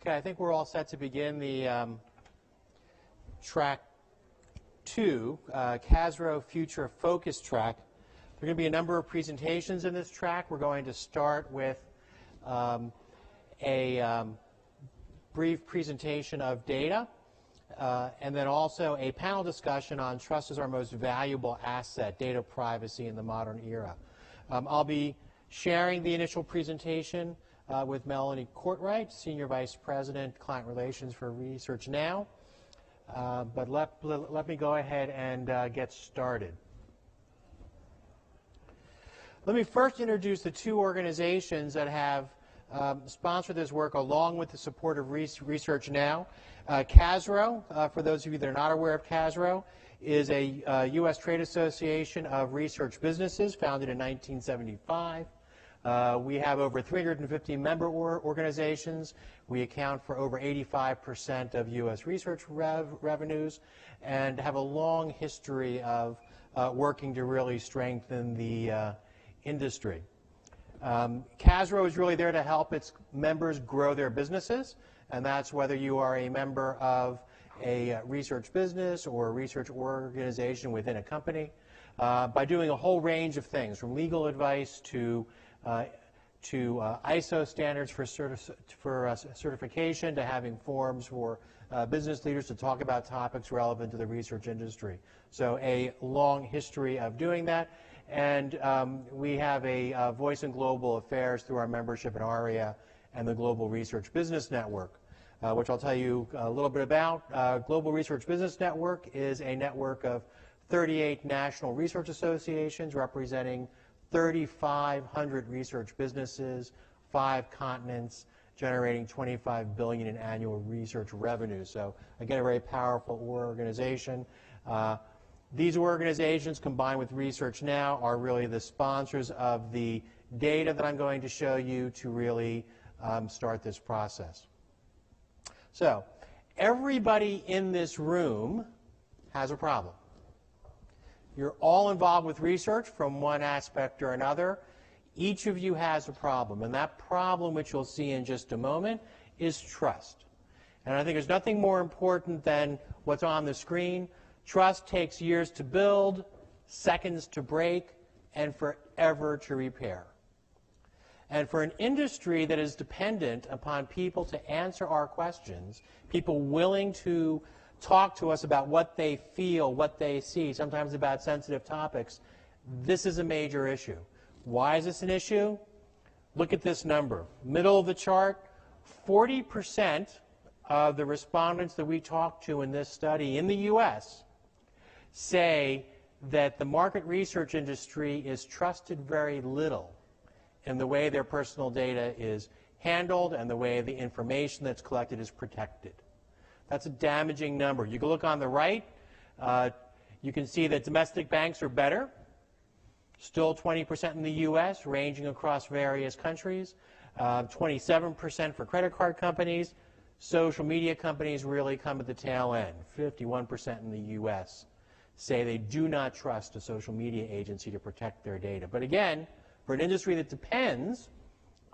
Okay, I think we're all set to begin the track 2, CASRO Future Focus track. There are going to be a number of presentations in this track. We're going to start with a brief presentation of data, and then also a panel discussion on trust as our most valuable asset, data privacy in the modern era. I'll be sharing the initial presentation with Melanie Courtwright, Senior Vice President, Client Relations for Research Now. But let me go ahead and get started. Let me first introduce the two organizations that have sponsored this work along with the support of Research Now. CASRO, for those of you that are not aware of CASRO, is a U.S. trade association of research businesses founded in 1975. We have over 350 member organizations. We account for over 85% of U.S. research revenues and have a long history of working to really strengthen the industry. CASRO is really there to help its members grow their businesses, and that's whether you are a member of a research business or a research organization within a company, by doing a whole range of things, from legal advice to ISO standards for certification, to having forums for business leaders to talk about topics relevant to the research industry. So a long history of doing that. And we have a voice in global affairs through our membership in ARIA and the Global Research Business Network, which I'll tell you a little bit about. Global Research Business Network is a network of 38 national research associations representing 3,500 research businesses, 5 continents, generating $25 billion in annual research revenue. So again, a very powerful organization. These organizations, combined with Research Now, are really the sponsors of the data that I'm going to show you to really start this process. So everybody in this room has a problem. You're all involved with research from one aspect or another. Each of you has a problem, and that problem, which you'll see in just a moment, is trust. And I think there's nothing more important than what's on the screen. Trust takes years to build, seconds to break, and forever to repair. And for an industry that is dependent upon people to answer our questions, people willing to talk to us about what they feel, what they see, sometimes about sensitive topics, this is a major issue. Why is this an issue? Look at this number. Middle of the chart, 40% of the respondents that we talked to in this study in the U.S. say that the market research industry is trusted very little in the way their personal data is handled and the way the information that's collected is protected. That's a damaging number. You can look on the right. You can see that domestic banks are better. Still 20% in the U.S., ranging across various countries. 27% for credit card companies. Social media companies really come at the tail end. 51% in the U.S. say they do not trust a social media agency to protect their data. But again, for an industry that depends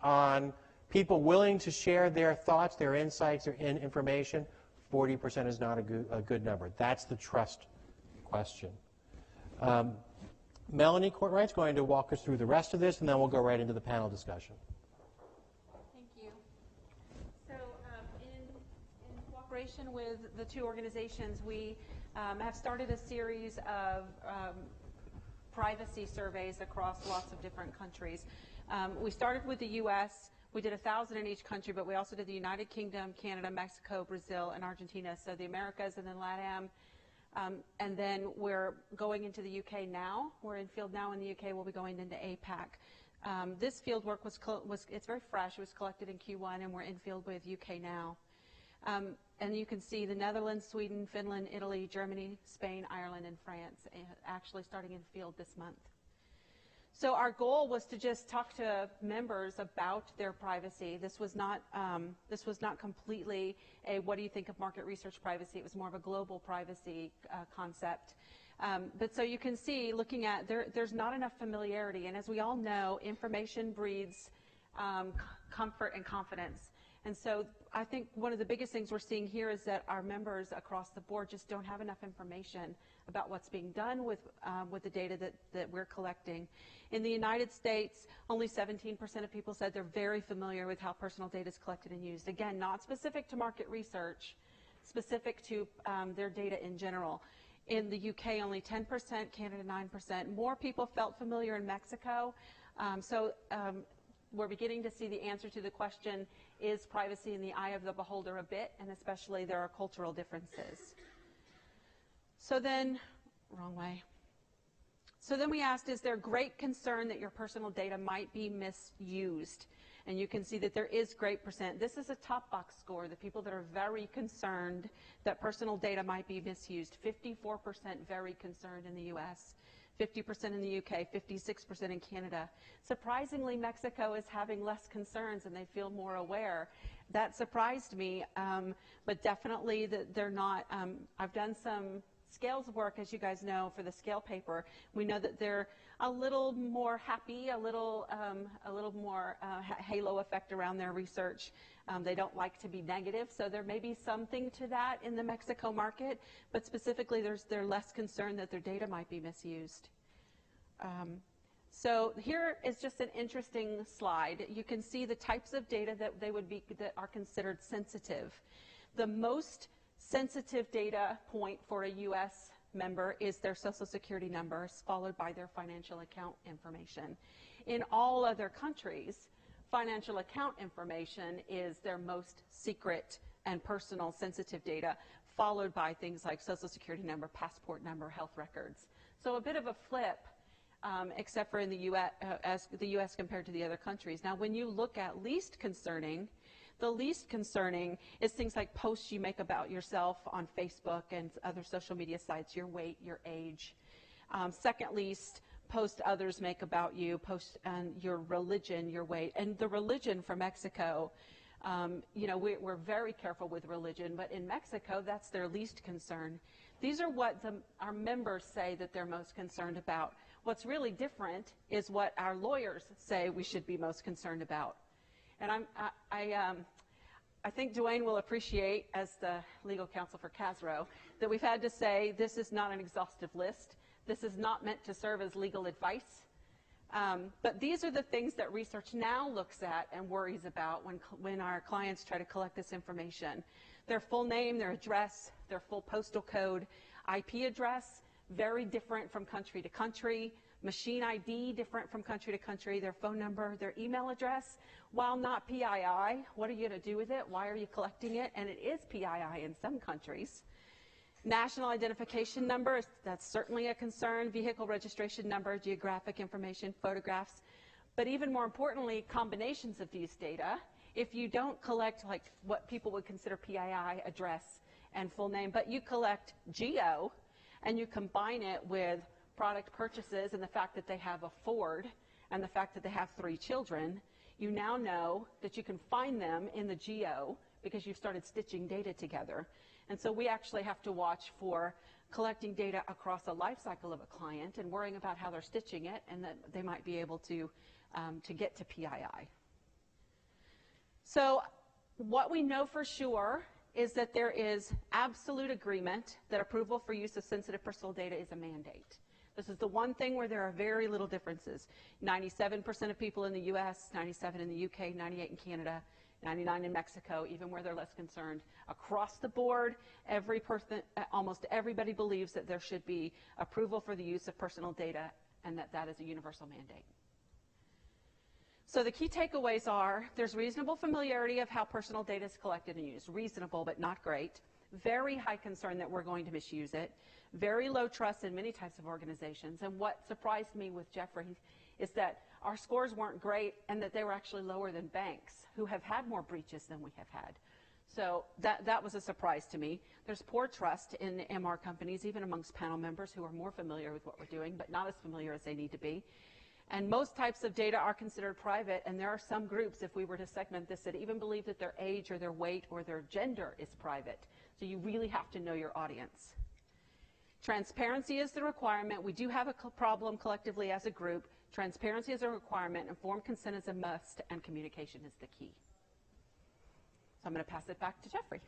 on people willing to share their thoughts, their insights, their information, 40% is not a good number. That's the trust question. Melanie Courtwright is going to walk us through the rest of this, and then we'll go right into the panel discussion. Thank you. So in cooperation with the two organizations, we have started a series of privacy surveys across lots of different countries. We started with the U.S. We did 1,000 in each country, but we also did the United Kingdom, Canada, Mexico, Brazil, and Argentina, so the Americas and then LATAM. And then we're going into the UK now. We're in field now in the UK. We'll be going into APAC. This field work it's very fresh. It was collected in Q1, and we're in field with UK now. And you can see the Netherlands, Sweden, Finland, Italy, Germany, Spain, Ireland, and France actually starting in field this month. So our goal was to just talk to members about their privacy. This was not completely a what do you think of market research privacy. It was more of a global privacy concept. But so you can see, looking at, there's not enough familiarity. And as we all know, information breeds comfort and confidence. And so I think one of the biggest things we're seeing here is that our members across the board just don't have enough information about what's being done with the data that we're collecting. In the United States, only 17% of people said they're very familiar with how personal data is collected and used. Again, not specific to market research, specific to their data in general. In the UK, only 10%, Canada 9%. More people felt familiar in Mexico. We're beginning to see the answer to the question, is privacy in the eye of the beholder a bit, and especially there are cultural differences. So then, wrong way. So then we asked, is there great concern that your personal data might be misused? And you can see that there is great percent. This is a top box score, the people that are very concerned that personal data might be misused. 54% very concerned in the US. 50% in the UK, 56% in Canada. Surprisingly, Mexico is having less concerns and they feel more aware. That surprised me, but definitely that they're not. I've done some scales work, as you guys know, for the scale paper. We know that they're a little more happy, a little more halo effect around their research. They don't like to be negative, so there may be something to that in the Mexico market, but specifically they're less concerned that their data might be misused. So here is just an interesting slide. You can see the types of data that are considered sensitive. The most sensitive data point for a U.S. member is their Social Security numbers, followed by their financial account information. In all other countries, financial account information is their most secret and personal sensitive data, followed by things like Social Security number, passport number, health records. So a bit of a flip, except for in the U.S., as the U.S. compared to the other countries. Now, when you look at least concerning, the least concerning is things like posts you make about yourself on Facebook and other social media sites, your weight, your age. Second least, post others make about you, post your religion, your weight. And the religion for Mexico, we're very careful with religion, but in Mexico, that's their least concern. These are what our members say that they're most concerned about. What's really different is what our lawyers say we should be most concerned about. And I think Dwayne will appreciate, as the legal counsel for Casro, that we've had to say this is not an exhaustive list. This is not meant to serve as legal advice. But these are the things that research now looks at and worries about when our clients try to collect this information. Their full name, their address, their full postal code, IP address, very different from country to country, machine ID different from country to country, their phone number, their email address. While not PII, what are you going to do with it? Why are you collecting it? And it is PII in some countries. National identification number, that's certainly a concern. Vehicle registration number, geographic information, photographs. But even more importantly, combinations of these data. If you don't collect like what people would consider PII, address and full name, but you collect geo and you combine it with product purchases and the fact that they have a Ford and the fact that they have 3 children, you now know that you can find them in the geo because you've started stitching data together. And so we actually have to watch for collecting data across the life cycle of a client and worrying about how they're stitching it and that they might be able to get to PII. So what we know for sure is that there is absolute agreement that approval for use of sensitive personal data is a mandate. This is the one thing where there are very little differences. 97% of people in the US, 97 in the UK, 98 in Canada, 99 in Mexico, even where they're less concerned. Across the board, every person, almost everybody believes that there should be approval for the use of personal data and that is a universal mandate. So the key takeaways are there's reasonable familiarity of how personal data is collected and used. Reasonable, but not great. Very high concern that we're going to misuse it. Very low trust in many types of organizations. And what surprised me with Jeffrey is that our scores weren't great and that they were actually lower than banks who have had more breaches than we have had. So that was a surprise to me. There's poor trust in MR companies, even amongst panel members who are more familiar with what we're doing, but not as familiar as they need to be. And most types of data are considered private, and there are some groups, if we were to segment this, that even believe that their age or their weight or their gender is private. So you really have to know your audience. Transparency is the requirement. We do have a problem collectively as a group. Transparency is a requirement, informed consent is a must, and communication is the key. I'm going to pass it back to Jeffrey.